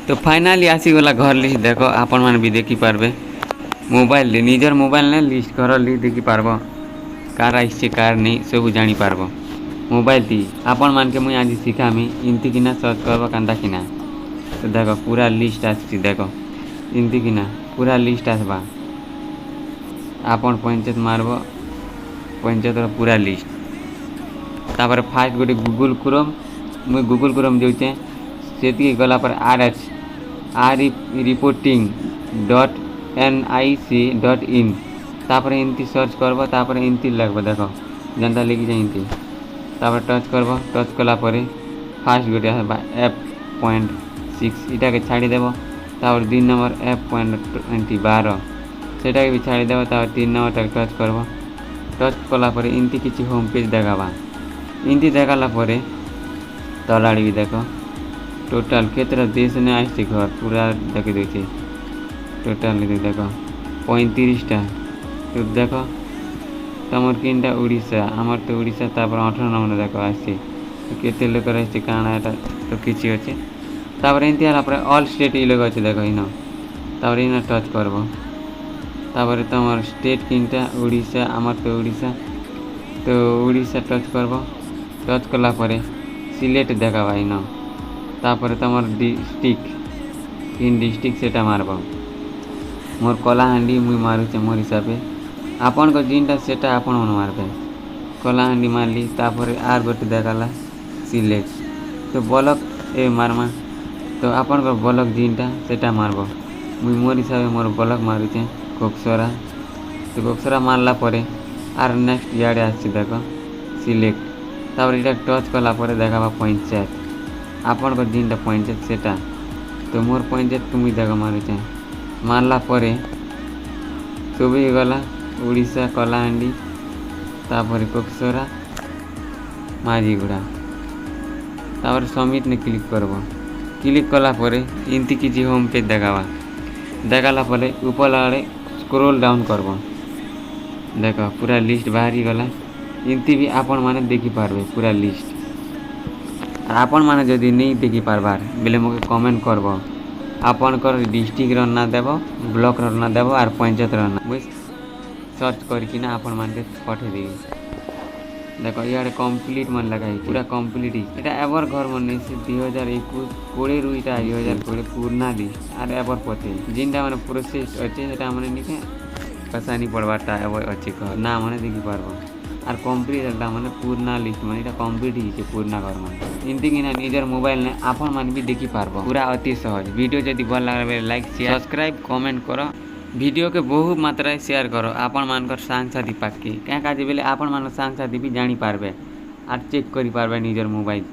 तो फाइनाली आसीगला घर लिस्ट देख आपण मैंने भी देखी पार्बे मोबाइल निजर मोबाइल ने लिस्ट घर लिस्ट देखी पार्ब कार आइसे कार नहीं सब जानी पार्ब मोबाइल थी आपण मान के मुई आज शिखामी इनती किना सर्च करब कांदा किना तो देख पूरा लिस्ट आसी देख इनती किना पूरा लिस्ट आसबा आपण पंचायत मारब पंचायत पूरा लिस्ट तापर फास्ट गोटे गूगल क्रोम मुई गूगल क्रोम जाऊे से गला पर आर रिपोर्टिंग .nic.in तापर इनती सर्च करब तापर इनती लगब देख जनता लिखी जाए इनती तापर टच करब टच कला परे फास्ट गोटे F.6 इटा के छाड़ी देव तापर 2 नंबर F.20 सेटा के भी छाड़ी देव तापर 3 नंबर तक टच करब टच कला परे इनती किसी होम पेज देखाबा इनती देखाला परे तलाड़ी भी देख टोटाल केतरा देश ने आसছে घर पूरा देखी देखे टोटाल देख 35टा तो देख तुम किनटा उड़ीसा आमर तो उड़ीसा तापर 18 नंबर देख आसছে केते लोक आसছে काना एटा तो किछि अछि तापर एंती हला पर ऑल स्टेट इ लोग अछि देख इन तापर इन टच करब तापर तुम स्टेट किनटा उड़ीसा आमर तो उड़ीसा टच करब टच कला परे सिलेक्ट देखाबा इन तापर तुम डिस्ट्रिक्ट इन डिस्ट्रिक्ट सेटा मारब मोर कलाहांडी मुई मारुचे मोर हिसाब आपण को जिनटा सेटा आपण मन मारबे कलाहांडी मारली तापर आर गोटे देखाला सिलेक्ट तो ब्लॉक ए मारमा तो आपण को ब्लॉक जिनटा सेटा मारब मुई मोर हिसाब मोर ब्लॉक मारुचे कोकसरा तो कोकसरा मारला परे आर नेक्स्ट याडे आछि देख सिलेक्ट तापर इटा टच कला परे देखाबा पंचायत आपण को जिनटा पंचायत सेटा तो मोर पंचायत तुम देख मारुचे मारला परे सब गला उड़ीसा कलाहांडी तापर कोकसरा माझीगुड़ा तापर सबमिट ने क्लिक करब क्लिक कला परे इनती किसी होम पेज देखाबा देखाला परे ऊपर आड़े स्क्रॉल डाउन करब देख पूरा लिस्ट बाहरी गला इनती भी आपण माने देखी पारबे पूरा लिस्ट आपण माने जदि नहीं देखी पारबार बेले मोके कमेंट करब आपण कर डिस्ट्रिक्ट रो ना देब ब्लॉक रो ना देब आर पंचायत रो ना मुई सर्च करके ना आपण मान के पठे देबी देखो यार कंप्लीट मन लगा पूरा कंप्लीट एटा एवर घर मन से 2021 कोड़े रु इटा 2020 पूर्णा लिस्ट आर एवर पते जिनटा माने प्रोसेस अछि एटा माने निके पसानी पड़बाटा एवर अछि ना माने देखि पारबो आर कंप्लीट एटा माने पूर्णा लिस्ट माने एटा कंप्लीट हिचे पूर्णा घर माने इनती किना निजर मोबाइल ने आपण मान भी देखि पारबो पूरा अति सहज वीडियो जदि भल लागले लाइक शेयर सब्सक्राइब कमेंट करो वीडियो के बहुत मात्रा शेयर करो आपण मानकर सांग साथी पाके क्या काजे बेले आपण मान सांग साथी भी जानी पारबे आर चेक करि पारबे निजर मोबाइल